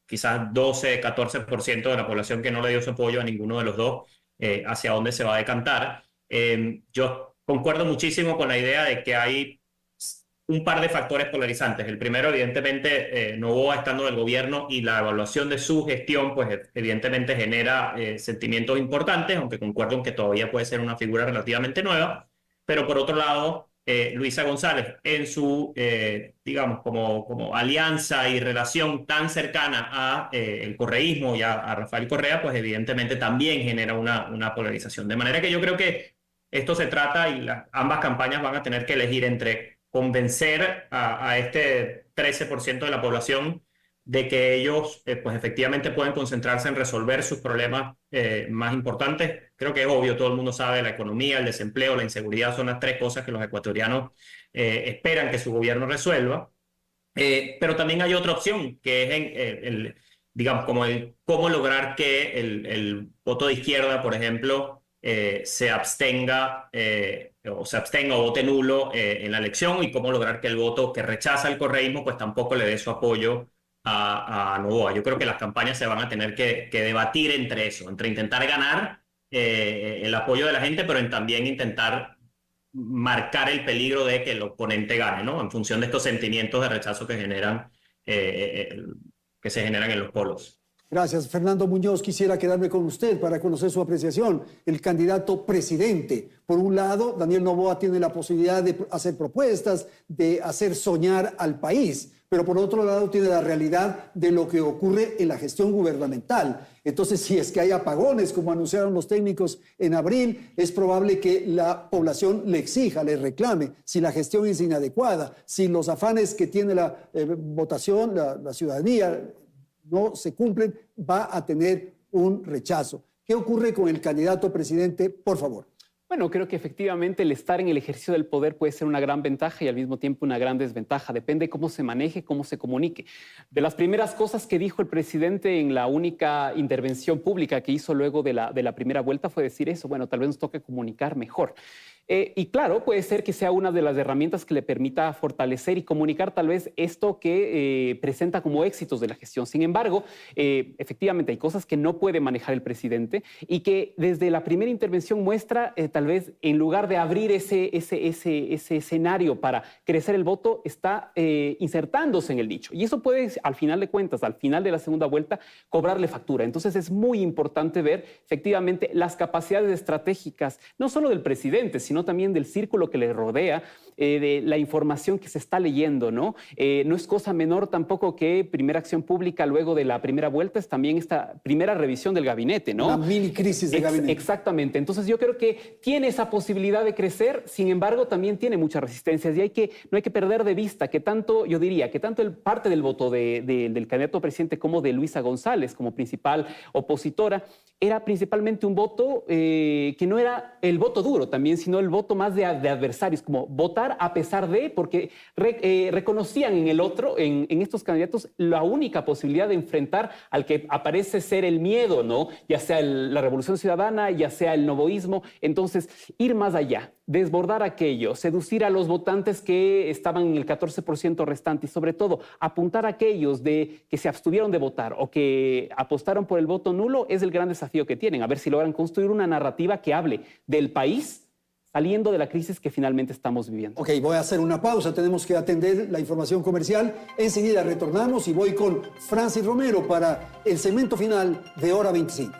quizás 12, 14% de la población que no le dio su apoyo a ninguno de los dos, hacia dónde se va a decantar. Yo concuerdo muchísimo con la idea de que hay un par de factores polarizantes. El primero, evidentemente, Noboa estando en el gobierno y la evaluación de su gestión, pues evidentemente genera sentimientos importantes, aunque concuerdo en que todavía puede ser una figura relativamente nueva. Pero por otro lado, Luisa González, en su, digamos, como alianza y relación tan cercana a el correísmo y a Rafael Correa, pues evidentemente también genera una polarización. De manera que yo creo que esto se trata, y ambas campañas van a tener que elegir entre convencer a este 13% de la población de que ellos pues efectivamente pueden concentrarse en resolver sus problemas más importantes. Creo que es obvio, todo el mundo sabe, la economía, el desempleo, la inseguridad son las tres cosas que los ecuatorianos esperan que su gobierno resuelva. Pero también hay otra opción, que es digamos, cómo lograr que el voto de izquierda, por ejemplo, se abstenga o vote nulo en la elección, y cómo lograr que el voto que rechaza el correísmo pues tampoco le dé su apoyo a Noboa. Yo creo que las campañas se van a tener que debatir entre eso, entre intentar ganar el apoyo de la gente, pero también intentar marcar el peligro de que el oponente gane, ¿no? En función de estos sentimientos de rechazo que se generan en los polos. Gracias. Fernando Muñoz, quisiera quedarme con usted para conocer su apreciación. El candidato presidente. Por un lado, Daniel Noboa tiene la posibilidad de hacer propuestas, de hacer soñar al país, pero por otro lado tiene la realidad de lo que ocurre en la gestión gubernamental. Entonces, si es que hay apagones, como anunciaron los técnicos en abril, es probable que la población le exija, le reclame, si la gestión es inadecuada, si los afanes que tiene la votación, la ciudadanía, no se cumplen, va a tener un rechazo. ¿Qué ocurre con el candidato presidente? Por favor. Bueno, creo que efectivamente el estar en el ejercicio del poder puede ser una gran ventaja y al mismo tiempo una gran desventaja. Depende cómo se maneje, cómo se comunique. De las primeras cosas que dijo el presidente en la única intervención pública que hizo luego de la primera vuelta fue decir eso. Bueno, tal vez nos toque comunicar mejor. Y claro, puede ser que sea una de las herramientas que le permita fortalecer y comunicar tal vez esto que presenta como éxitos de la gestión. Sin embargo, efectivamente hay cosas que no puede manejar el presidente y que desde la primera intervención muestra tal vez en lugar de abrir ese escenario para crecer el voto, está insertándose en el nicho. Y eso puede, al final de cuentas, al final de la segunda vuelta, cobrarle factura. Entonces es muy importante ver efectivamente las capacidades estratégicas, no solo del presidente, sino también del círculo que le rodea, de la información que se está leyendo, ¿no? No es cosa menor tampoco que primera acción pública luego de la primera vuelta es también esta primera revisión del gabinete, ¿no? La mini crisis de gabinete. Exactamente. Entonces yo creo que tiene esa posibilidad de crecer, sin embargo también tiene muchas resistencias y no hay que perder de vista que tanto, yo diría, que tanto parte del voto del candidato presidente como de Luisa González como principal opositora era principalmente un voto que no era el voto duro también, sino el voto más de adversarios, como votar a pesar de, porque reconocían en el otro, en estos candidatos, la única posibilidad de enfrentar al que aparece ser el miedo, ¿no? Ya sea la Revolución Ciudadana, ya sea el novoísmo. Entonces, ir más allá, desbordar aquello, seducir a los votantes que estaban en el 14% restante y sobre todo apuntar a aquellos que se abstuvieron de votar o que apostaron por el voto nulo es el gran desafío que tienen. A ver si logran construir una narrativa que hable del país saliendo de la crisis que finalmente estamos viviendo. Ok, voy a hacer una pausa. Tenemos que atender la información comercial. Enseguida retornamos y voy con Francis Romero para el segmento final de Hora 25.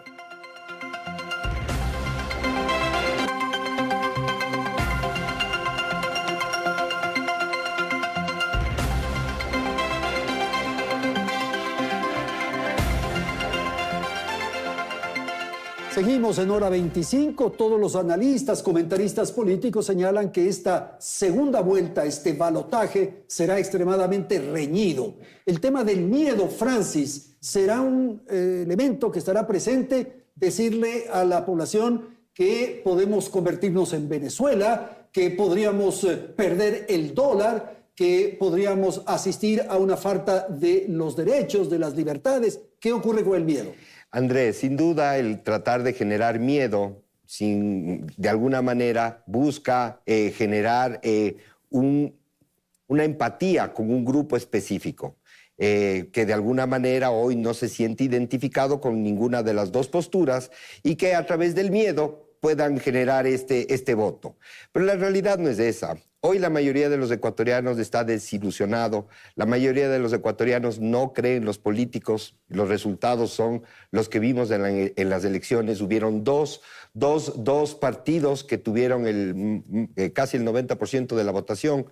Seguimos en Hora 25. Todos los analistas, comentaristas políticos señalan que esta segunda vuelta, este balotaje, será extremadamente reñido. El tema del miedo, Francis, será un elemento que estará presente, decirle a la población que podemos convertirnos en Venezuela, que podríamos perder el dólar, que podríamos asistir a una falta de los derechos, de las libertades. ¿Qué ocurre con el miedo? Andrés, sin duda el tratar de generar miedo, de alguna manera busca generar una empatía con un grupo específico, que de alguna manera hoy no se siente identificado con ninguna de las dos posturas y que a través del miedo puedan generar este voto. Pero la realidad no es esa. Hoy la mayoría de los ecuatorianos está desilusionado, la mayoría de los ecuatorianos no creen en los políticos, los resultados son los que vimos en las elecciones. Hubieron dos partidos que tuvieron casi el 90% de la votación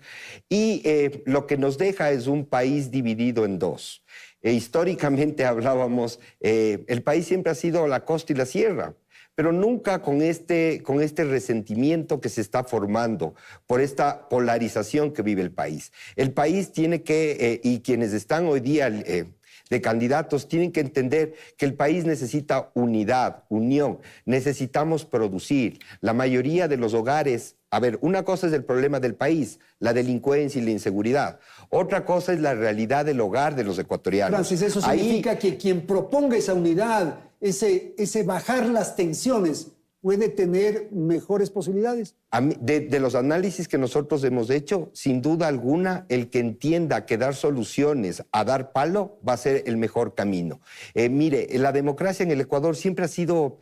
y lo que nos deja es un país dividido en dos. Históricamente hablábamos, el país siempre ha sido la costa y la sierra, pero nunca con este resentimiento que se está formando por esta polarización que vive el país. El país tiene que, y quienes están hoy día de candidatos, tienen que entender que el país necesita unidad, unión. Necesitamos producir. La mayoría de los hogares, a ver, una cosa es el problema del país, la delincuencia y la inseguridad. Otra cosa es la realidad del hogar de los ecuatorianos. Francis, eso significa que quien proponga esa unidad, ese bajar las tensiones, ¿puede tener mejores posibilidades? De los análisis que nosotros hemos hecho, sin duda alguna, el que entienda que dar soluciones a dar palo va a ser el mejor camino. Mire, la democracia en el Ecuador siempre ha sido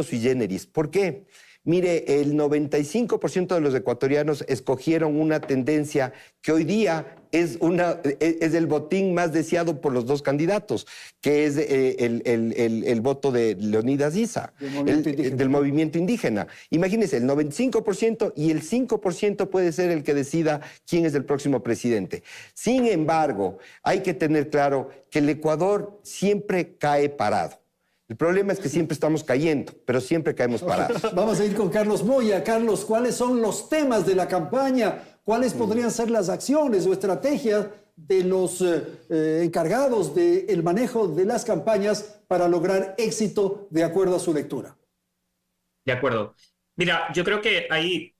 sui generis. ¿Por qué? Mire, el 95% de los ecuatorianos escogieron una tendencia que hoy día es el botín más deseado por los dos candidatos, que es el voto de Leonidas Issa, del movimiento indígena. Imagínense, el 95% y el 5% puede ser el que decida quién es el próximo presidente. Sin embargo, hay que tener claro que el Ecuador siempre cae parado. El problema es que siempre estamos cayendo, pero siempre caemos parados. Vamos a ir con Carlos Moya. Carlos, ¿cuáles son los temas de la campaña? ¿Cuáles podrían ser las acciones o estrategias de los encargados del manejo de las campañas para lograr éxito de acuerdo a su lectura? De acuerdo. Mira, yo creo que ahí,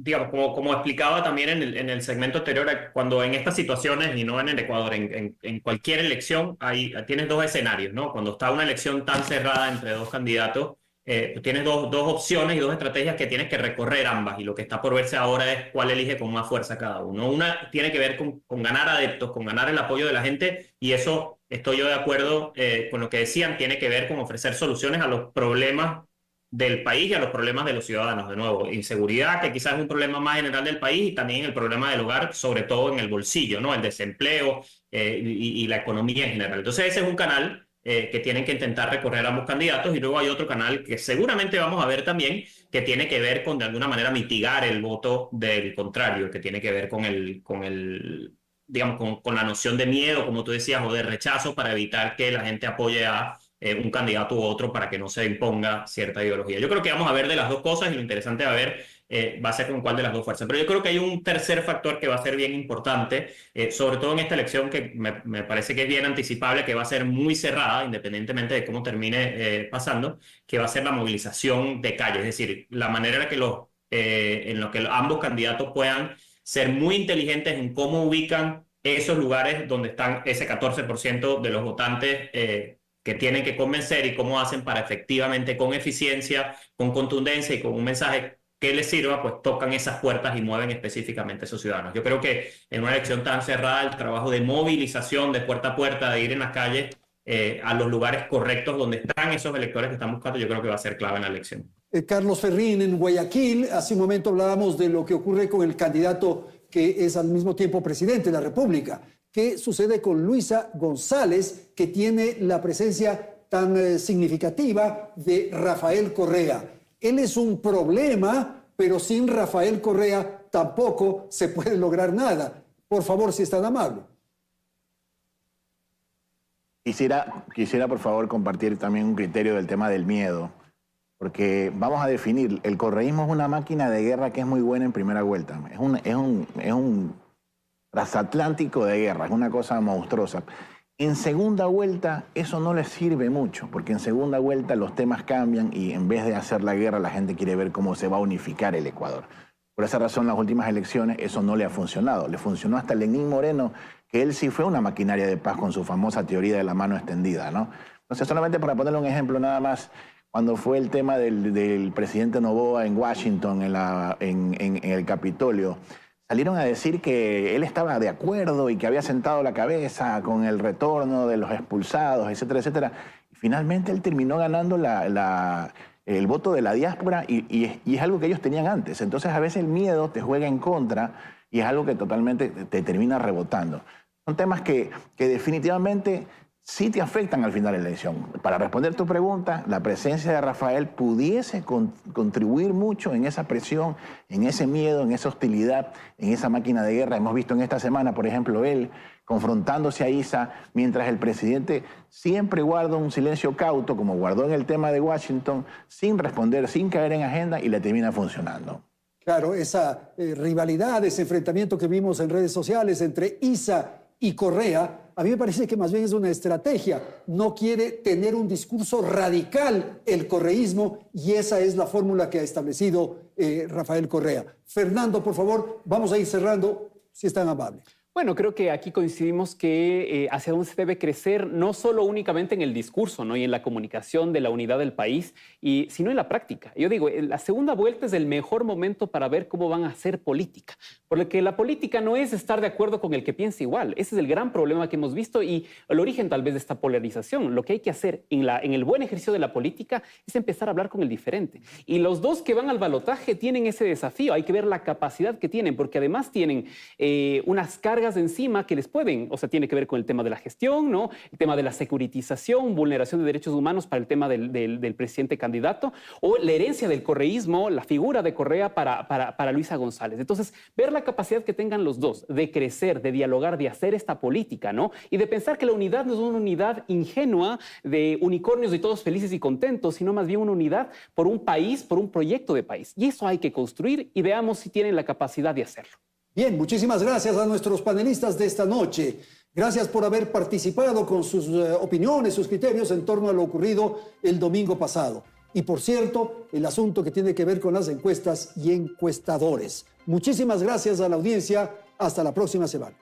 digamos, como explicaba también en el segmento anterior, cuando en estas situaciones, y no en el Ecuador, en cualquier elección, tienes dos escenarios, ¿no? Cuando está una elección tan cerrada entre dos candidatos, tienes dos opciones y dos estrategias que tienes que recorrer ambas, y lo que está por verse ahora es cuál elige con más fuerza cada uno. Una tiene que ver con ganar adeptos, con ganar el apoyo de la gente, y eso estoy yo de acuerdo con lo que decían, tiene que ver con ofrecer soluciones a los problemas del país y a los problemas de los ciudadanos. De nuevo, inseguridad, que quizás es un problema más general del país, y también el problema del hogar, sobre todo en el bolsillo, ¿no? El desempleo y la economía en general. Entonces ese es un canal que tienen que intentar recorrer ambos candidatos, y luego hay otro canal que seguramente vamos a ver también, que tiene que ver con de alguna manera mitigar el voto del contrario, que tiene que ver digamos, con la noción de miedo, como tú decías, o de rechazo, para evitar que la gente apoye a un candidato u otro, para que no se imponga cierta ideología. Yo creo que vamos a ver de las dos cosas, y lo interesante a ver va a ser con cuál de las dos fuerzas. Pero yo creo que hay un tercer factor que va a ser bien importante, sobre todo en esta elección, que me parece que es bien anticipable, que va a ser muy cerrada, independientemente de cómo termine pasando, que va a ser la movilización de calle. Es decir, la manera en la que ambos candidatos puedan ser muy inteligentes en cómo ubican esos lugares donde están ese 14% de los votantes que tienen que convencer, y cómo hacen para efectivamente, con eficiencia, con contundencia y con un mensaje que les sirva, pues tocan esas puertas y mueven específicamente a esos ciudadanos. Yo creo que en una elección tan cerrada, el trabajo de movilización de puerta a puerta, de ir en las calles a los lugares correctos donde están esos electores que están buscando, yo creo que va a ser clave en la elección. Carlos Ferrín, en Guayaquil, hace un momento hablábamos de lo que ocurre con el candidato que es al mismo tiempo presidente de la República. ¿Qué sucede con Luisa González, que tiene la presencia tan significativa de Rafael Correa? Él es un problema, pero sin Rafael Correa tampoco se puede lograr nada. Por favor, si es tan amable. Quisiera, por favor, compartir también un criterio del tema del miedo, porque vamos a definir, el correísmo es una máquina de guerra que es muy buena en primera vuelta. Es un transatlántico de guerra, es una cosa monstruosa. En segunda vuelta eso no les sirve mucho, porque en segunda vuelta los temas cambian y en vez de hacer la guerra, la gente quiere ver cómo se va a unificar el Ecuador. Por esa razón, las últimas elecciones eso no le ha funcionado. Le funcionó hasta Lenín Moreno, que él sí fue una maquinaria de paz con su famosa teoría de la mano extendida, ¿no? Entonces, solamente para ponerle un ejemplo nada más, cuando fue el tema del presidente Noboa en Washington, en el Capitolio, salieron a decir que él estaba de acuerdo y que había sentado la cabeza con el retorno de los expulsados, etcétera, etcétera. Y finalmente él terminó ganando el voto de la diáspora y es algo que ellos tenían antes. Entonces a veces el miedo te juega en contra y es algo que totalmente te termina rebotando. Son temas que definitivamente sí te afectan al final de la elección. Para responder tu pregunta, la presencia de Rafael pudiese contribuir mucho en esa presión, en ese miedo, en esa hostilidad, en esa máquina de guerra. Hemos visto en esta semana, por ejemplo, él confrontándose a Issa, mientras el presidente siempre guarda un silencio cauto, como guardó en el tema de Washington, sin responder, sin caer en agenda, y le termina funcionando. Claro, esa rivalidad, ese enfrentamiento que vimos en redes sociales entre Issa y Correa, a mí me parece que más bien es una estrategia. No quiere tener un discurso radical el correísmo y esa es la fórmula que ha establecido Rafael Correa. Fernando, por favor, vamos a ir cerrando, si es tan amable. Bueno, creo que aquí coincidimos que hacia dónde se debe crecer, no solo únicamente en el discurso, ¿no? Y en la comunicación de la unidad del país, sino en la práctica. Yo digo, la segunda vuelta es el mejor momento para ver cómo van a hacer política. Porque la política no es estar de acuerdo con el que piensa igual. Ese es el gran problema que hemos visto y el origen tal vez de esta polarización. Lo que hay que hacer en el buen ejercicio de la política es empezar a hablar con el diferente. Y los dos que van al balotaje tienen ese desafío. Hay que ver la capacidad que tienen, porque además tienen unas cargas encima que les pueden, o sea, tiene que ver con el tema de la gestión, ¿no? El tema de la securitización, vulneración de derechos humanos para el tema del presidente candidato, o la herencia del correísmo, la figura de Correa para Luisa González. Entonces, ver la capacidad que tengan los dos de crecer, de dialogar, de hacer esta política, ¿no? Y de pensar que la unidad no es una unidad ingenua de unicornios y todos felices y contentos, sino más bien una unidad por un país, por un proyecto de país. Y eso hay que construir y veamos si tienen la capacidad de hacerlo. Bien, muchísimas gracias a nuestros panelistas de esta noche. Gracias por haber participado con sus opiniones, sus criterios en torno a lo ocurrido el domingo pasado. Y por cierto, el asunto que tiene que ver con las encuestas y encuestadores. Muchísimas gracias a la audiencia. Hasta la próxima semana.